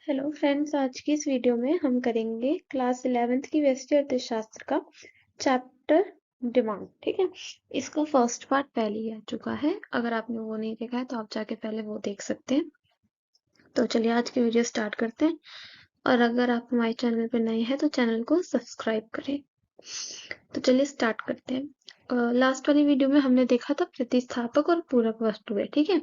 Hello friends, आज की इस वीडियो में हम करेंगे क्लास 11th की व्यष्टि अर्थशास्त्र का चैप्टर डिमांड। ठीक है, इसका फर्स्ट पार्ट पहले ही आ चुका है। अगर आपने वो नहीं देखा है तो आप जाके पहले वो देख सकते हैं। तो चलिए आज की वीडियो स्टार्ट करते हैं। और अगर आप हमारे चैनल पर नए हैं तो चैनल को सब्सक्राइब करें। तो चलिए स्टार्ट करते हैं। लास्ट वाली वीडियो में हमने देखा था प्रतिस्थापक और पूरक वस्तुएं। ठीक है,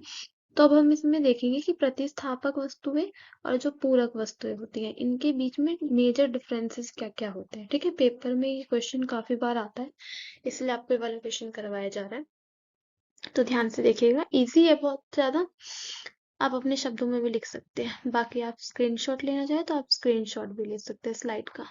तो अब हम इसमें देखेंगे कि प्रतिस्थापक वस्तुएं और जो पूरक वस्तुएं होती हैं इनके बीच में मेजर डिफरेंसेस क्या क्या होते हैं। ठीक है, पेपर में ये क्वेश्चन काफी बार आता है, इसलिए आपको ये वाला क्वेश्चन करवाया जा रहा है। तो ध्यान से देखिएगा, इजी है बहुत ज्यादा। आप अपने शब्दों में भी लिख सकते हैं, बाकी आप स्क्रीनशॉट लेना चाहे तो आप स्क्रीनशॉट भी ले सकते हैं स्लाइड का।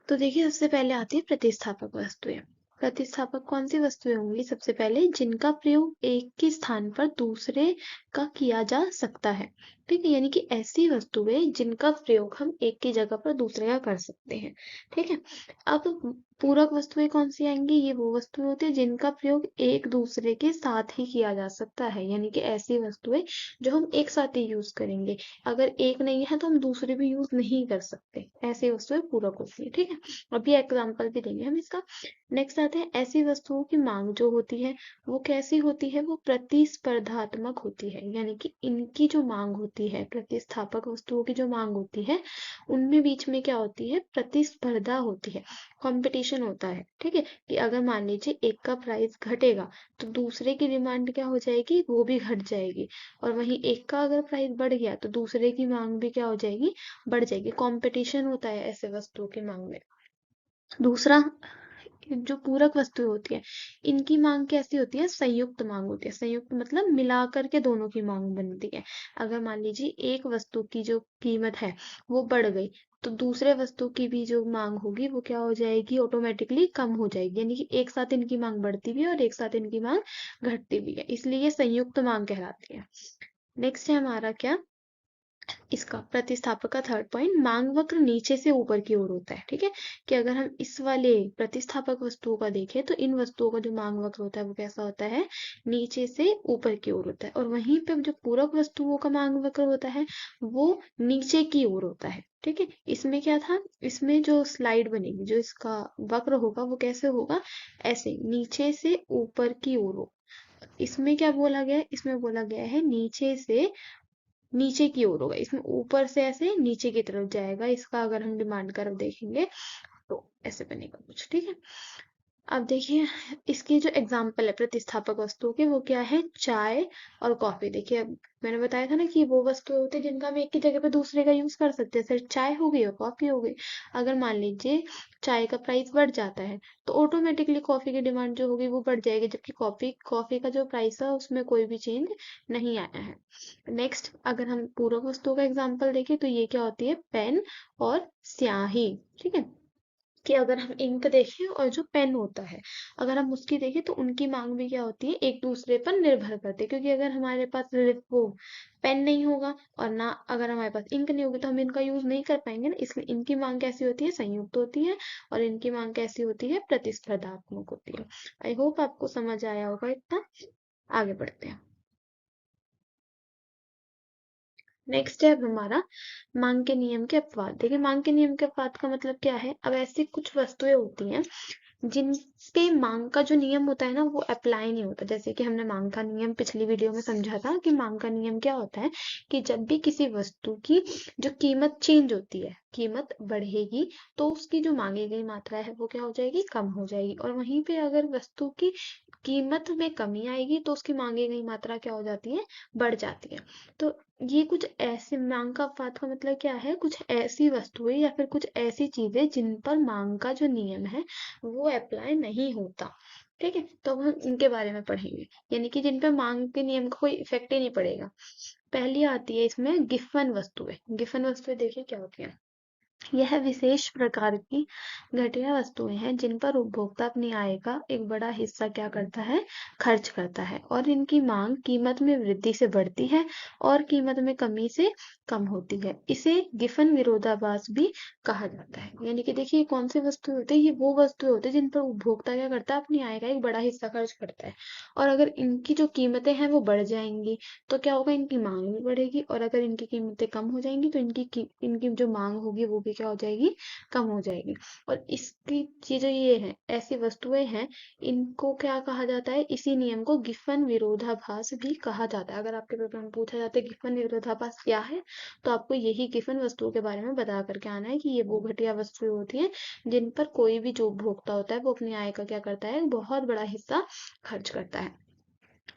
तो देखिए, सबसे पहले आती है प्रतिस्थापक वस्तुएं। प्रतिस्थापक कौन सी वस्तुएं होंगी? सबसे पहले जिनका प्रयोग एक के स्थान पर दूसरे का किया जा सकता है। ठीक है, यानी कि ऐसी वस्तुएं जिनका प्रयोग हम एक की जगह पर दूसरे का कर सकते हैं। ठीक है, अब पूरक वस्तुएं कौन सी आएंगी? ये वो वस्तुएं होती है जिनका प्रयोग एक दूसरे के साथ ही किया जा सकता है, यानी कि ऐसी वस्तुएं जो हम एक साथ ही यूज करेंगे। अगर एक नहीं है तो हम दूसरे भी यूज नहीं कर सकते, ऐसी वस्तुएं पूरक होती है। ठीक है, अभी एग्जाम्पल भी देंगे हम इसका। नेक्स्ट आते हैं, ऐसी वस्तुओं की मांग जो होती है वो कैसी होती है? वो प्रतिस्पर्धात्मक होती है, यानी कि इनकी जो मांग होती है, प्रतिस्थापक वस्तुओं की जो मांग होती है उनमें बीच में क्या होती है? प्रतिस्पर्धा होती है, कंपटीशन होता है। ठीक है, कि अगर मान लीजिए एक का प्राइस घटेगा तो दूसरे की डिमांड क्या हो जाएगी? वो भी घट जाएगी। और वहीं एक का अगर प्राइस बढ़ गया तो दूसरे की मांग भी क्या हो जाएगी? बढ़ जाएगी। कंपटीशन होता है ऐसे वस्तुओं की मांग में। दूसरा, जो पूरक वस्तुएं होती है इनकी मांग कैसी होती है? संयुक्त मांग होती है। संयुक्त मतलब मिलाकर के दोनों की मांग बनती है। अगर मान लीजिए एक वस्तु की जो कीमत है वो बढ़ गई तो दूसरे वस्तु की भी जो मांग होगी वो क्या हो जाएगी? ऑटोमेटिकली कम हो जाएगी, यानी कि एक साथ इनकी मांग बढ़ती भी है और एक साथ इनकी मांग घटती भी है, इसलिए ये संयुक्त मांग कहलाती है। नेक्स्ट है हमारा क्या? इसका प्रतिस्थापक का थर्ड पॉइंट, मांग वक्र नीचे से ऊपर की ओर होता है। ठीक है, कि अगर हम इस वाले प्रतिस्थापक वस्तुओं का देखें तो इन वस्तुओं का जो मांग वक्र होता है वो कैसा होता है? नीचे से ऊपर की ओर होता है। और वहीं पे जो पूरक वस्तुओं का मांग वक्र होता है वो नीचे की ओर होता है। ठीक है, इसमें क्या था? इसमें जो स्लाइड बनेगी, जो इसका वक्र होगा वो कैसे होगा? ऐसे नीचे से ऊपर की ओर हो। इसमें क्या बोला गया है? इसमें बोला गया है नीचे से नीचे की ओर होगा, इसमें ऊपर से ऐसे नीचे की तरफ जाएगा। इसका अगर हम डिमांड कर्व देखेंगे तो ऐसे बनेगा कुछ। ठीक है, अब देखिए इसकी जो एग्जाम्पल है प्रतिस्थापक वस्तुओं के वो क्या है? चाय और कॉफी। देखिए, अब मैंने बताया था ना कि वो वस्तुएं होती है जिनका हम एक की जगह पे दूसरे का यूज कर सकते हैं। सिर्फ चाय हो गई और कॉफी हो गई। अगर मान लीजिए चाय का प्राइस बढ़ जाता है तो ऑटोमेटिकली कॉफी की डिमांड जो होगी वो बढ़ जाएगी, जबकि कॉफी कॉफी का जो प्राइस है उसमें कोई भी चेंज नहीं आया है। नेक्स्ट, अगर हम पूरक वस्तुओं का एग्जाम्पल देखें तो ये क्या होती है? पेन और स्याही। ठीक है, कि अगर हम इंक देखें और जो पेन होता है अगर हम उसकी देखें तो उनकी मांग भी क्या होती है? एक दूसरे पर निर्भर करती है, क्योंकि अगर हमारे पास वो पेन नहीं होगा और ना अगर हमारे पास इंक नहीं होगी तो हम इनका यूज नहीं कर पाएंगे ना, इसलिए इनकी मांग कैसी होती है? संयुक्त होती है। और इनकी मांग कैसी होती है? प्रतिस्पर्धात्मक होती है। आई होप आपको समझ आया होगा इतना। आगे बढ़ते हैं। नेक्स्ट है अब हमारा मांग के नियम के अपवाद। देखिए, मांग के नियम के अपवाद का मतलब क्या है? अब ऐसी कुछ वस्तुएं होती हैं जिन पे मांग का जो नियम होता है ना वो अप्लाई नहीं होता। जैसे कि हमने मांग का नियम पिछली वीडियो में समझा था कि मांग का नियम क्या होता है? कि जब भी किसी वस्तु की जो कीमत चेंज होती है, कीमत बढ़ेगी तो उसकी जो मांगी गई मात्रा है वो क्या हो जाएगी? कम हो जाएगी। और वहीं पे अगर वस्तु की कीमत में कमी आएगी तो उसकी मांगी गई मात्रा क्या हो जाती है? बढ़ जाती है। तो ये कुछ ऐसे मांग का अपवाद का मतलब क्या है? कुछ ऐसी वस्तुएं या फिर कुछ ऐसी चीजें जिन पर मांग का जो नियम है वो अप्लाई नहीं होता। ठीक है, तो अब हम इनके बारे में पढ़ेंगे, यानी कि जिन पे मांग के नियम का कोई इफेक्ट ही नहीं पड़ेगा। पहली आती है इसमें गिफन वस्तुएं। गिफन वस्तुएं देखिए क्या होती हैं? यह विशेष प्रकार की घटिया वस्तुएं हैं जिन पर उपभोक्ता अपनी आय का एक बड़ा हिस्सा क्या करता है, खर्च करता है, और इनकी मांग कीमत में वृद्धि से बढ़ती है और कीमत में कमी से कम होती है। इसे गिफन विरोधाभास भी कहा जाता है। यानी कि देखिए कौन सी वस्तु होती है, ये वो वस्तुएं होती है जिन पर उपभोक्ता क्या करता है, अपनी आय का एक बड़ा हिस्सा खर्च करता है, और अगर इनकी जो कीमतें हैं वो बढ़ जाएंगी तो क्या होगा, इनकी मांग भी बढ़ेगी, और अगर इनकी कीमतें कम हो जाएंगी तो इनकी जो मांग होगी वो भी क्या हो जाएगी, कम हो जाएगी। और इसकी चीजें ये है, ऐसी वस्तुएं हैं, इनको क्या कहा जाता है, इसी नियम को गिफन विरोधाभास भी कहा जाता है। अगर आपके पेपर में पूछा जाता है गिफन विरोधाभास क्या है, तो आपको यही गिफन वस्तुओं के बारे में बता करके आना है कि ये वो घटिया वस्तुएं होती हैं जिन पर कोई भी जो उपभोक्ता होता है वो अपनी आय का क्या करता है, बहुत बड़ा हिस्सा खर्च करता है।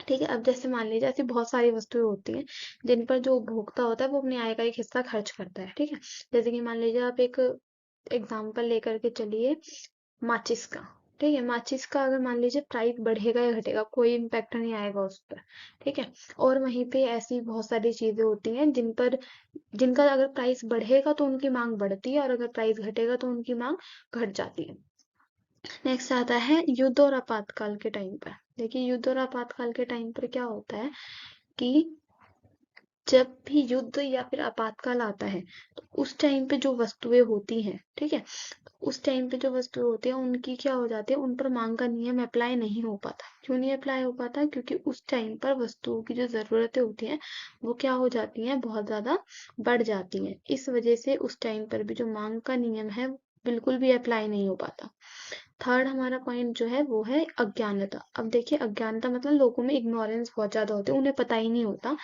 ठीक है, अब जैसे मान लीजिए ऐसी बहुत सारी वस्तुएं होती हैं जिन पर जो उपभोक्ता होता है वो अपनी आय का एक हिस्सा खर्च करता है। ठीक है, जैसे कि मान लीजिए आप एक एग्जाम्पल लेकर के चलिए, माचिस का। ठीक है, माचिस का अगर मान लीजिए प्राइस बढ़ेगा या घटेगा, कोई इम्पैक्ट नहीं आएगा उस पर। ठीक है, और वहीं पे ऐसी बहुत सारी चीजें होती हैं जिनका अगर प्राइस बढ़ेगा तो उनकी मांग बढ़ती है, और अगर प्राइस घटेगा तो उनकी मांग घट जाती है। नेक्स्ट आता है युद्ध और आपातकाल के टाइम पर। देखिए युद्ध और आपातकाल के टाइम पर क्या होता है कि जब भी युद्ध या फिर आपातकाल आता है तो उस टाइम पे जो वस्तुएं होती हैं, ठीक है, उस टाइम पे जो वस्तुएं होती हैं उनकी क्या हो जाती है, उन पर मांग का नियम अप्लाई नहीं हो पाता। क्यों नहीं अप्लाई हो पाता, क्योंकि उस टाइम पर वस्तुओं की जो जरूरतें होती हैं वो क्या हो जाती हैं, बहुत ज्यादा बढ़ जाती हैं। इस वजह से उस टाइम पर भी जो मांग का नियम है बिल्कुल भी अप्लाई नहीं हो पाता। थर्ड हमारा पॉइंट जो है वो है अज्ञानता। अब देखिए अज्ञानता मतलब लोगों में इग्नोरेंस बहुत ज्यादा होती है, उन्हें पता ही नहीं होता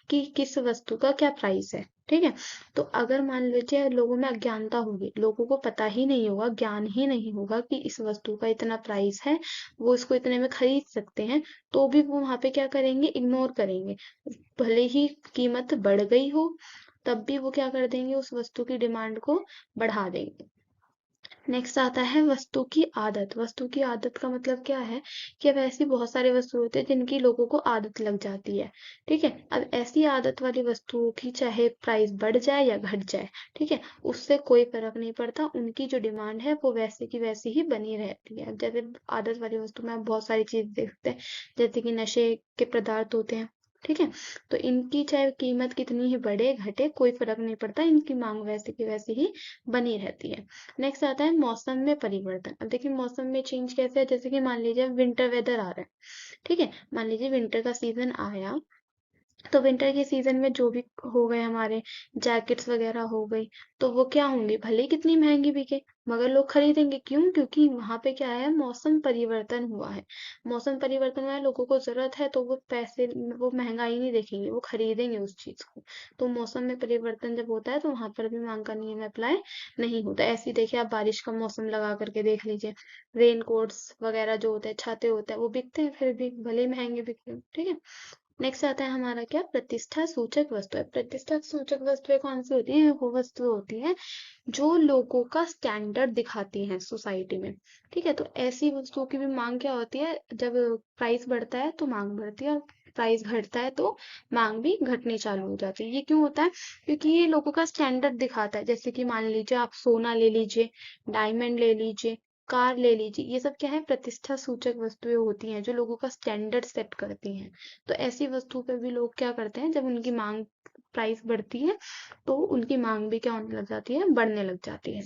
कि किस वस्तु का क्या प्राइस है। ठीक है, तो अगर मान लीजिए लोगों में अज्ञानता होगी, लोगों को पता ही नहीं होगा, ज्ञान ही नहीं होगा कि इस वस्तु का इतना प्राइस है, वो इसको इतने में खरीद सकते हैं, तो भी वो वहां पे क्या करेंगे, इग्नोर करेंगे। भले ही कीमत बढ़ गई हो तब भी वो क्या कर देंगे, उस वस्तु की डिमांड को बढ़ा देंगे। नेक्स्ट आता है वस्तु की आदत। वस्तु की आदत का मतलब क्या है कि अब ऐसी बहुत सारी वस्तु होती है जिनकी लोगों को आदत लग जाती है। ठीक है, अब ऐसी आदत वाली वस्तुओं की चाहे प्राइस बढ़ जाए या घट जाए, ठीक है, उससे कोई फर्क नहीं पड़ता, उनकी जो डिमांड है वो वैसे की वैसी ही बनी रहती है। जैसे आदत वाली वस्तु में आप बहुत सारी चीज देखते हैं, जैसे कि नशे के पदार्थ होते हैं। ठीक है, तो इनकी चाहे कीमत कितनी ही बढ़े घटे कोई फर्क नहीं पड़ता, इनकी मांग वैसे की वैसी ही बनी रहती है। नेक्स्ट आता है मौसम में परिवर्तन। अब देखिए मौसम में चेंज कैसे है, जैसे कि मान लीजिए विंटर वेदर आ रहा है। ठीक है, मान लीजिए विंटर का सीजन आया, तो विंटर के सीजन में जो भी हो गए हमारे जैकेट्स वगैरह हो गई, तो वो क्या होंगी, भले ही कितनी महंगी बिके मगर लोग खरीदेंगे। क्यों, क्योंकि वहां पे क्या है, मौसम परिवर्तन हुआ है। मौसम परिवर्तन हुआ है, लोगों को जरूरत है, तो वो पैसे, वो महंगाई नहीं देखेंगे, वो खरीदेंगे उस चीज को। तो मौसम में परिवर्तन जब होता है तो वहां पर भी मांग का नियम अप्लाई नहीं होता। ऐसे ही देखिए आप बारिश का मौसम लगा करके देख लीजिए, रेन कोट्स वगैरह जो होते हैं, छाते होते हैं, वो बिकते हैं फिर भी, भले ही महंगे बिकते हैं। ठीक है, नेक्स्ट आता है हमारा क्या, प्रतिष्ठा सूचक वस्तुएं। प्रतिष्ठा सूचक वस्तुएं कौन सी होती है, वो वस्तुएं होती हैं जो लोगों का स्टैंडर्ड दिखाती हैं सोसाइटी में। ठीक है, तो ऐसी वस्तुओं की भी मांग क्या होती है, जब प्राइस बढ़ता है तो मांग बढ़ती है, और प्राइस घटता है तो मांग भी घटनी चालू हो जाती है। ये क्यों होता है, क्योंकि ये लोगों का स्टैंडर्ड दिखाता है। जैसे कि मान लीजिए आप सोना ले लीजिए, डायमंड ले लीजिए, कार ले लीजिए, ये सब क्या है, प्रतिष्ठा सूचक वस्तुएं होती हैं जो लोगों का स्टैंडर्ड सेट करती हैं। तो ऐसी वस्तु पे भी लोग क्या करते हैं, जब उनकी मांग, प्राइस बढ़ती है तो उनकी मांग भी क्या होने लग जाती है, बढ़ने लग जाती है।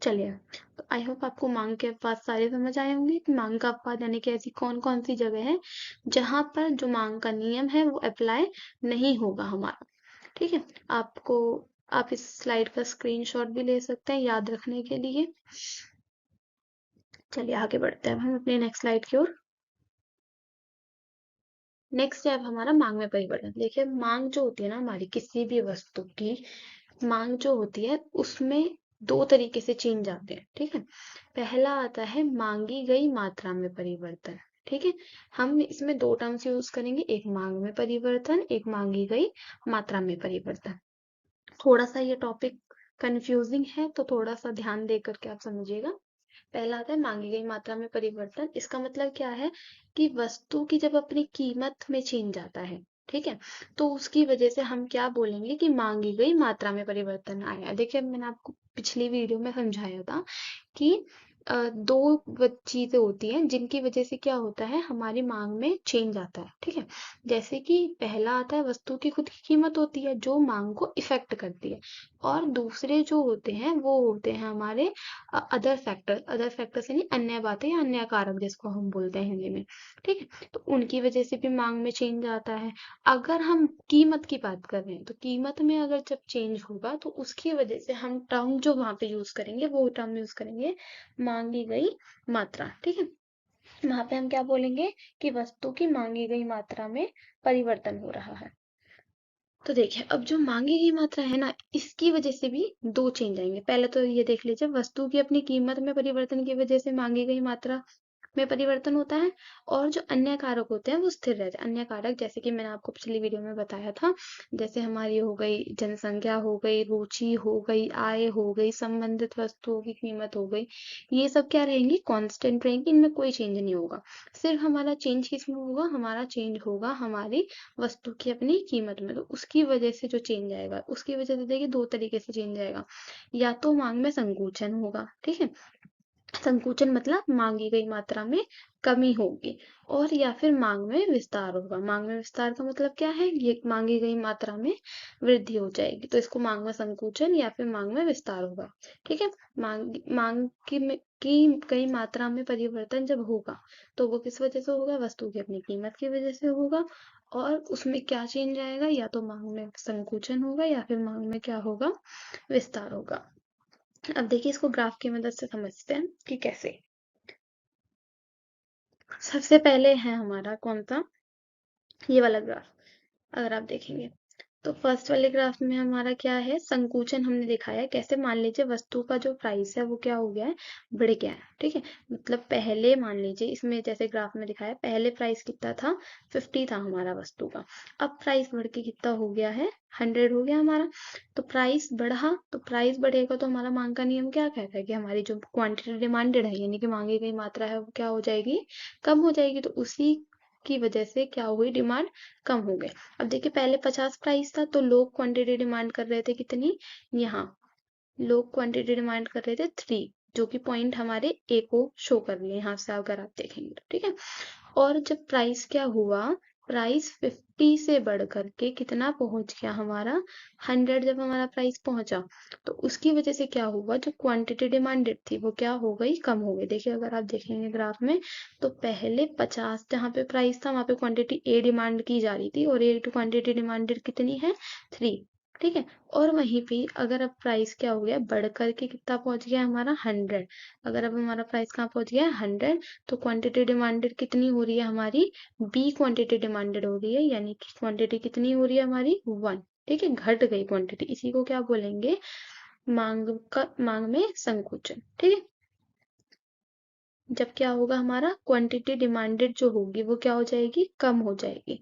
चलिए, तो आई होप आपको मांग के अपवाद सारे समझ आए होंगे कि मांग का अपवाद यानी कि ऐसी कौन कौन सी जगह है जहां पर जो मांग का नियम है वो अप्लाई नहीं होगा हमारा। ठीक है, आपको, आप इस स्लाइड का स्क्रीनशॉट भी ले सकते हैं याद रखने के लिए। चलिए आगे बढ़ते हैं हम अपनी नेक्स्ट स्लाइड की ओर। नेक्स्ट है अब हमारा मांग में परिवर्तन। देखिए मांग जो होती है ना हमारी किसी भी वस्तु की, मांग जो होती है उसमें दो तरीके से चेंज आते हैं। ठीक है, पहला आता है मांगी गई मात्रा में परिवर्तन। ठीक है, हम इसमें दो टर्म्स यूज करेंगे, एक मांग में परिवर्तन, एक मांगी गई मात्रा में परिवर्तन। थोड़ा सा ये टॉपिक कंफ्यूजिंग है तो थोड़ा सा ध्यान दे करके आप समझिएगा। पहला आता है मांगी गई मात्रा में परिवर्तन। इसका मतलब क्या है कि वस्तु की जब अपनी कीमत में चेंज आता है, ठीक है। तो उसकी वजह से हम क्या बोलेंगे कि मांगी गई मात्रा में परिवर्तन आया। देखिए मैंने आपको पिछली वीडियो में समझाया था कि दो चीजें होती हैं जिनकी वजह से क्या होता है, हमारी मांग में चेंज आता है। ठीक है, जैसे कि पहला आता है वस्तु की खुद की कीमत होती है जो मांग को इफेक्ट करती है, और दूसरे जो होते हैं वो होते हैं हमारे अदर फैक्टर। अदर फैक्टर्स यानी अन्य बातें या अन्य कारक जिसको हम बोलते हैं हिंदी में। ठीक है, तो उनकी वजह से भी मांग में चेंज आता है। अगर हम कीमत की बात कर रहे हैं तो कीमत में अगर जब चेंज होगा तो उसकी वजह से हम टर्म जो वहां पे यूज करेंगे वो टर्म यूज करेंगे मांगी गई मात्रा। ठीक है, वहां पे हम क्या बोलेंगे कि वस्तु की मांगी गई मात्रा में परिवर्तन हो रहा है। तो देखिए अब जो मांगी गई मात्रा है ना, इसकी वजह से भी दो चेंज आएंगे। पहले तो ये देख लीजिए, वस्तु की अपनी कीमत में परिवर्तन की वजह से मांगी गई मात्रा में परिवर्तन होता है, और जो अन्य कारक होते हैं वो स्थिर रहते हैं। अन्य कारक जैसे कि मैंने आपको पिछली वीडियो में बताया था, जैसे हमारी हो गई जनसंख्या, हो गई रुचि, हो गई आय, हो गई संबंधित वस्तुओं की कीमत, हो गई, ये सब क्या रहेंगी, कांस्टेंट रहेंगी, इनमें कोई चेंज नहीं होगा। सिर्फ हमारा चेंज किसमें होगा, हमारा चेंज होगा हमारी वस्तु की अपनी कीमत में। तो उसकी वजह से जो चेंज आएगा, उसकी वजह से देखिए दो तरीके से चेंज आएगा। या तो मांग में संकुचन होगा, ठीक है, संकुचन मतलब मांगी गई मात्रा में कमी होगी, और या फिर मांग में विस्तार होगा। मांग में विस्तार का मतलब क्या है, ये मांगी गई मात्रा में वृद्धि हो जाएगी, तो इसको मांग में संकुचन या फिर मांग में विस्तार होगा। ठीक है, मांग की गई मात्रा में परिवर्तन जब होगा तो वो किस वजह से होगा, वस्तु की अपनी कीमत की वजह से होगा। और उसमें क्या चेंज आएगा, या तो मांग में संकुचन होगा या फिर मांग में क्या होगा, विस्तार होगा। अब देखिए इसको ग्राफ की मदद से समझते हैं कि कैसे। सबसे पहले है हमारा कौन सा, ये वाला ग्राफ। अगर आप देखेंगे तो फर्स्ट वाले ग्राफ में हमारा क्या है, संकुचन हमने दिखाया है। कैसे, मान लीजिए वस्तु का जो प्राइस है वो क्या हो गया है, बढ़ गया है। ठीक है, मतलब पहले मान लीजिए इसमें जैसे ग्राफ में दिखाया, पहले प्राइस कितना था, 50 था हमारा वस्तु का। अब प्राइस बढ़ के कितना हो गया है, 100 हो गया हमारा। तो प्राइस बढ़ा, तो प्राइस बढ़ेगा तो हमारा मांग का नियम क्या कहता है कि हमारी जो क्वांटिटी डिमांडेड है यानी कि मांगी गई मात्रा है वो क्या हो जाएगी, कम हो जाएगी। तो उसी की वजह से क्या हुई, डिमांड कम हो गई। अब देखिए पहले 50 प्राइस था तो लोग क्वांटिटी डिमांड कर रहे थे कितनी, यहाँ लोग क्वांटिटी डिमांड कर रहे थे 3, जो कि पॉइंट हमारे ए को शो कर रही है यहाँ से अगर आप देखेंगे तो। ठीक है, और जब प्राइस क्या हुआ, प्राइस 50 से बढ़ करके कितना पहुंच गया हमारा, 100 जब हमारा प्राइस पहुंचा तो उसकी वजह से क्या हुआ, जो क्वांटिटी डिमांडेड थी वो क्या हो गई, कम हो गई। देखिए अगर आप देखेंगे ग्राफ में तो पहले 50 जहाँ पे प्राइस था वहां पे क्वांटिटी ए डिमांड की जा रही थी, और ए क्वांटिटी डिमांडेड कितनी है, 3। ठीक है, और वहीं पे अगर अब प्राइस क्या हो गया, बढ़ करके कितना पहुंच गया हमारा, 100। अगर अब हमारा प्राइस कहाँ पहुंच गया, 100, तो क्वांटिटी डिमांडेड कितनी हो रही है हमारी, बी क्वांटिटी डिमांडेड हो रही है, यानी कि क्वांटिटी कितनी हो रही है हमारी, 1। ठीक है, घट गई क्वांटिटी, इसी को क्या बोलेंगे, मांग में संकुचन। ठीक है, जब क्या होगा, हमारा क्वांटिटी डिमांडेड जो होगी वो क्या हो जाएगी, कम हो जाएगी,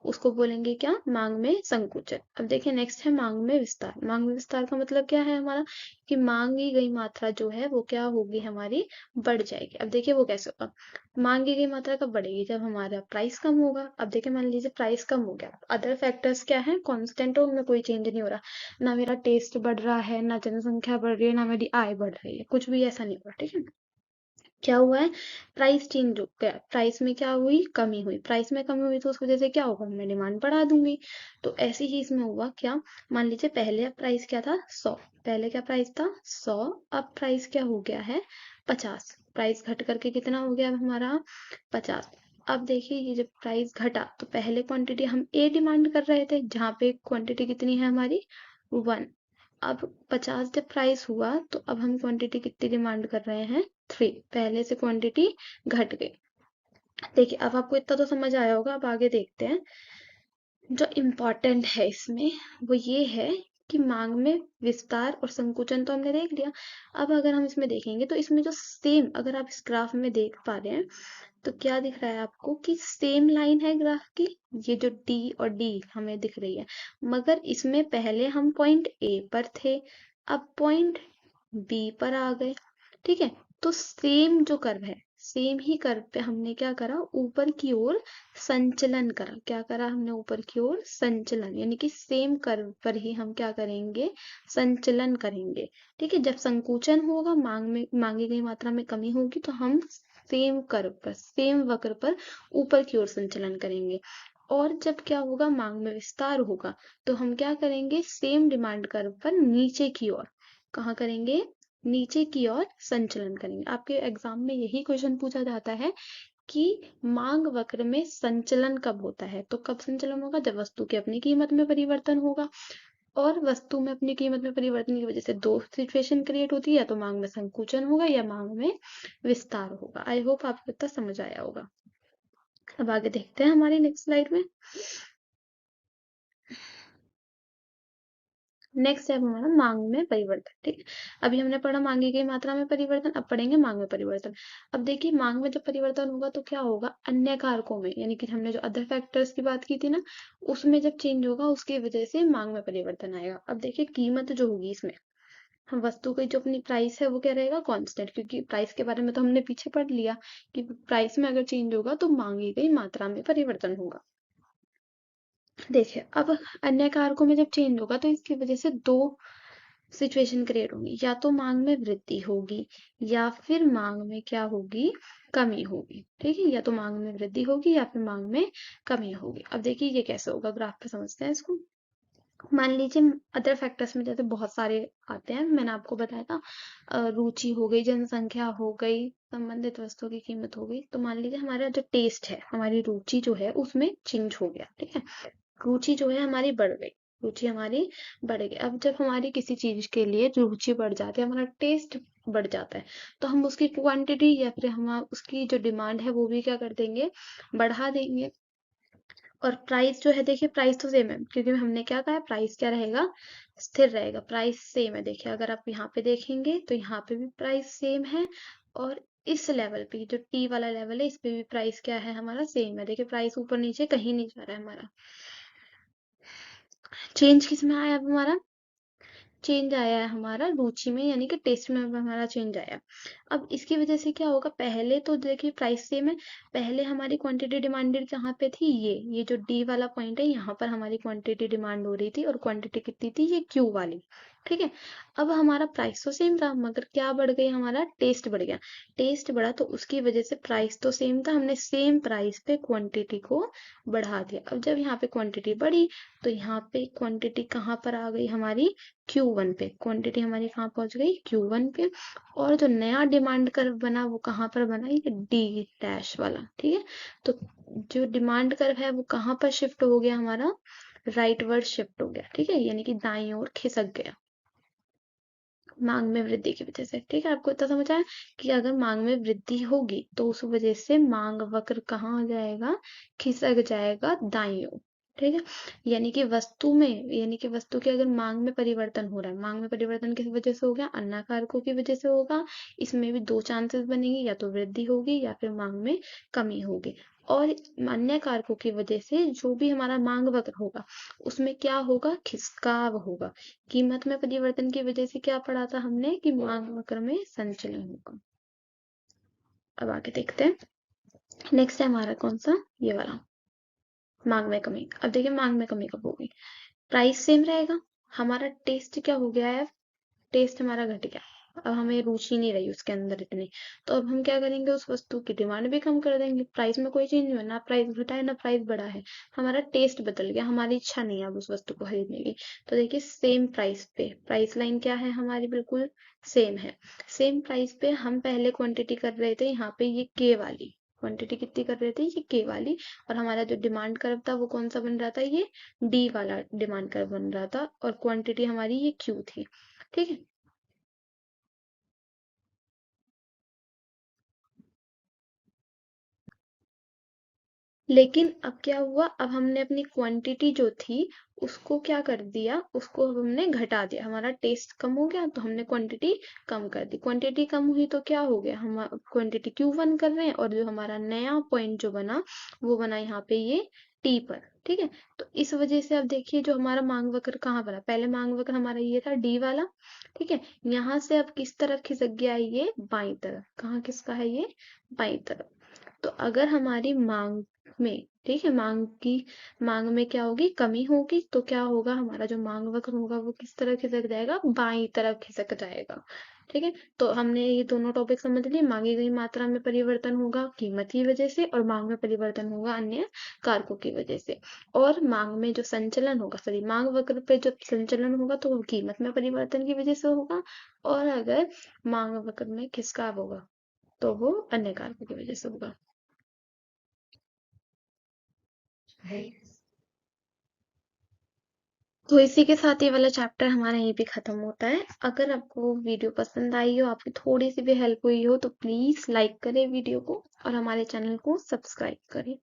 उसको बोलेंगे क्या, मांग में संकुचन। अब देखिए नेक्स्ट है मांग में विस्तार। मांग में विस्तार का मतलब क्या है हमारा, कि मांगी गई मात्रा जो है वो क्या होगी हमारी, बढ़ जाएगी। अब देखिए वो कैसे होगा, मांगी गई मात्रा कब बढ़ेगी, जब हमारा प्राइस कम होगा। अब देखिए मान लीजिए प्राइस कम हो गया, अदर फैक्टर्स क्या है, कांस्टेंट है, उनमें कोई चेंज नहीं हो रहा, ना मेरा टेस्ट बढ़ रहा है, ना जनसंख्या बढ़ रही है, ना मेरी आय बढ़ रही है, कुछ भी ऐसा नहीं हो रहा। ठीक है, क्या हुआ है, प्राइस चेंज हो गया, प्राइस में क्या हुई, कमी हुई। प्राइस में कमी हुई तो उस वजह से क्या होगा, मैं डिमांड बढ़ा दूंगी। तो ऐसी ही इसमें हुआ क्या, मान लीजिए पहले प्राइस क्या था, 100, पहले क्या प्राइस था, 100, अब प्राइस क्या हो गया है, 50। प्राइस घट करके कितना हो गया हमारा, 50। अब देखिए ये जब प्राइस घटा तो पहले क्वांटिटी हम ए डिमांड कर रहे थे, जहाँ पे क्वांटिटी कितनी है हमारी, 1। अब 50 जब प्राइस हुआ तो अब हम क्वांटिटी कितनी डिमांड कर रहे हैं, 3। पहले से क्वांटिटी घट गई। देखिए अब आपको इतना तो समझ आया होगा, अब आगे देखते हैं। जो इम्पोर्टेंट है इसमें वो ये है कि मांग में विस्तार और संकुचन तो हमने देख लिया। अब अगर हम इसमें देखेंगे तो इसमें जो सेम, अगर आप इस ग्राफ में देख पा रहे हैं तो क्या दिख रहा है आपको कि सेम लाइन है ग्राफ की, ये जो डी और डी हमें दिख रही है, मगर इसमें पहले हम पॉइंट ए पर थे, अब पॉइंट बी पर आ गए। ठीक है, तो सेम जो कर्व है, सेम ही कर्व पे हमने क्या करा, ऊपर की ओर संचलन करा। क्या करा हमने, ऊपर की ओर संचलन, यानी कि सेम कर्व पर ही हम क्या करेंगे, संचलन करेंगे। ठीक है, जब संकुचन होगा, मांगी गई मात्रा में कमी होगी, तो हम सेम कर्व पर, सेम वक्र पर ऊपर की ओर संचलन करेंगे। और जब क्या होगा, मांग में विस्तार होगा, तो हम क्या करेंगे, सेम डिमांड कर्व पर नीचे की ओर, कहाँ करेंगे, नीचे की ओर संचलन करेंगे। आपके एग्जाम में यही क्वेश्चन पूछा जाता है कि मांग वक्र में संचलन कब होता है। तो कब संचलन होगा, जब वस्तु की अपनी कीमत में परिवर्तन होगा। और वस्तु में अपनी कीमत में परिवर्तन की वजह से दो सिचुएशन क्रिएट होती है, या तो मांग में संकुचन होगा या मांग में विस्तार होगा। आई होप आपको इतना समझ आया होगा। अब आगे देखते हैं हमारी नेक्स्ट स्लाइड में। नेक्स्ट है हमारा मांग में परिवर्तन। ठीक है, अभी हमने पढ़ा मांगी गई मात्रा में परिवर्तन, अब पढ़ेंगे मांग में परिवर्तन। अब देखिए, मांग में जब परिवर्तन होगा तो क्या होगा, अन्य कारकों में, यानी कि हमने जो अदर फैक्टर्स की बात की थी ना, उसमें जब चेंज होगा, उसकी वजह से मांग में परिवर्तन आएगा। अब देखिए, कीमत जो होगी इसमें, हम वस्तु की जो अपनी प्राइस है वो क्या रहेगा, कांस्टेंट, क्योंकि प्राइस के बारे में तो हमने पीछे पढ़ लिया कि प्राइस में अगर चेंज होगा तो मांगी गई मात्रा में परिवर्तन होगा। देखिए, अब अन्य कारकों में जब चेंज होगा तो इसकी वजह से दो सिचुएशन क्रिएट होंगी, या तो मांग में वृद्धि होगी या फिर मांग में क्या होगी, कमी होगी। ठीक है, या तो मांग में वृद्धि होगी या फिर मांग में कमी होगी। अब देखिए ये कैसे होगा, ग्राफ पे समझते हैं इसको। मान लीजिए, अदर फैक्टर्स में जैसे बहुत सारे आते हैं, मैंने आपको बताया था, रुचि हो गई, जनसंख्या हो गई, संबंधित वस्तुओं की कीमत हो गई। तो मान लीजिए हमारा जो टेस्ट है, हमारी रुचि जो है उसमें चेंज हो गया। ठीक है, रुचि जो है हमारी बढ़ गई, रुचि हमारी बढ़ गई। अब जब हमारी किसी चीज के लिए रुचि बढ़ जाती है, हमारा टेस्ट बढ़ जाता है, तो हम उसकी क्वांटिटी या फिर हम उसकी जो डिमांड है वो भी क्या कर देंगे, बढ़ा देंगे। और प्राइस जो है, देखिए प्राइस तो सेम है, क्योंकि हमने क्या कहा है, प्राइस क्या रहेगा, स्थिर रहेगा, प्राइस सेम है। देखिए अगर आप यहाँ पे देखेंगे तो यहाँ पे भी प्राइस सेम है, और इस लेवल पे जो टी वाला लेवल है, इस पे भी प्राइस क्या है हमारा, सेम है। देखिए प्राइस ऊपर नीचे कहीं नहीं जा रहा है हमारा। चेंज किस में आया अब हमारा, चेंज आया है हमारा रुचि में, यानी कि टेस्ट में अब हमारा चेंज आया। अब इसकी वजह से क्या होगा, पहले तो देखिए प्राइस सेम है, पहले हमारी क्वांटिटी डिमांडेड कहाँ पे थी, ये जो डी वाला पॉइंट है, यहाँ पर हमारी क्वांटिटी डिमांड हो रही थी, और क्वांटिटी कितनी थी, ये क्यू वाली। ठीक है, अब हमारा प्राइस तो सेम था, मगर क्या बढ़ गई, हमारा टेस्ट बढ़ गया। टेस्ट बढ़ा तो उसकी वजह से प्राइस तो सेम था, हमने सेम प्राइस पे क्वांटिटी को बढ़ा दिया। अब जब यहाँ पे क्वांटिटी बढ़ी, तो यहाँ पे क्वांटिटी कहाँ पर आ गई हमारी, Q1 पे, क्वांटिटी हमारी कहाँ पहुंच गई, Q1 पे। और जो नया डिमांड कर्व बना वो कहाँ पर बना, ये डी डैश वाला। ठीक है, तो जो डिमांड कर्व है वो कहाँ पर शिफ्ट हो गया हमारा, राइट वर्ड शिफ्ट हो गया। ठीक है, यानी कि दाईं ओर खिसक गया, मांग में वृद्धि की वजह से। ठीक है, आपको इतना समझ आया कि अगर मांग में वृद्धि होगी तो उस वजह से मांग वक्र कहाँ आ जाएगा, खिसक जाएगा दाईं ओर। ठीक है, यानी कि वस्तु में, यानी कि वस्तु की अगर मांग में परिवर्तन हो रहा है, मांग में परिवर्तन किस वजह से हो गया, अन्य कारकों की वजह से होगा। इसमें भी दो चांसेस बनेंगे, या तो वृद्धि होगी या फिर मांग में कमी होगी। और अन्य कारकों की वजह से जो भी हमारा मांग वक्र होगा उसमें क्या होगा, खिसकाव होगा। कीमत में परिवर्तन की वजह से क्या पढ़ा था हमने, कि मांग वक्र में संचलन होगा। अब आगे देखते हैं, नेक्स्ट है हमारा कौन सा, ये वाला, मांग में कमी। अब देखिए मांग में कमी कब होगी, प्राइस सेम रहेगा, हमारा टेस्ट क्या हो गया है, टेस्ट हमारा घट गया, अब हमें रुचि नहीं रही उसके अंदर इतनी। तो अब हम क्या करेंगे, उस वस्तु की डिमांड भी कम कर देंगे। प्राइस में कोई चेंज नहीं हुआ, ना प्राइस घटा है ना प्राइस बढ़ा है, हमारा टेस्ट बदल गया, हमारी इच्छा नहीं है अब उस वस्तु को खरीदने की। तो देखिए सेम प्राइस पे, प्राइस लाइन क्या है हमारी, बिल्कुल सेम है। सेम प्राइस पे हम पहले क्वांटिटी कर रहे थे, यहाँ पे ये के वाली क्वांटिटी कितनी कर रहे थे, ये के वाली, और हमारा जो डिमांड कर्व था वो कौन सा बन रहा था, ये डी वाला डिमांड कर्व बन रहा था, और क्वांटिटी हमारी ये क्यू थी। ठीक है, लेकिन अब क्या हुआ, अब हमने अपनी क्वांटिटी जो थी उसको क्या कर दिया, उसको अब हमने घटा दिया, हमारा टेस्ट कम हो गया तो हमने क्वांटिटी कम कर दी। क्वांटिटी कम हुई तो क्या हो गया, हम क्वांटिटी Q1 कर रहे हैं, और जो हमारा नया पॉइंट जो बना वो बना यहाँ पे ये टी पर। ठीक है, तो इस वजह से अब देखिए जो हमारा मांग वक्र कहाँ बना, पहले मांग वक्र हमारा ये था डी वाला। ठीक है, यहाँ से अब किस तरफ खिसक गया ये, बाई तरफ। कहाँ किसका है ये, बाई तरफ। तो अगर हमारी मांग में, ठीक है, मांग में क्या होगी, कमी होगी, तो क्या होगा, हमारा जो मांग वक्र होगा वो किस तरफ खिसक जाएगा, बाई तरफ खिसक जाएगा। ठीक है, तो हमने ये दोनों टॉपिक समझ लिए। मांगी गई मात्रा में परिवर्तन होगा कीमत की वजह से, और मांग में परिवर्तन होगा अन्य कारकों की वजह से। और मांग में जो संचलन होगा, सॉरी, मांग वक्र पे जो संचलन होगा तो वो कीमत में परिवर्तन की वजह से होगा। और अगर मांग वक्र में किसका होगा, तो वो अन्य कारकों की वजह से होगा। तो इसी के साथ ये वाला चैप्टर हमारा यहीं पे खत्म होता है। अगर आपको वीडियो पसंद आई हो, आपकी थोड़ी सी भी हेल्प हुई हो, तो प्लीज लाइक करें वीडियो को और हमारे चैनल को सब्सक्राइब करें।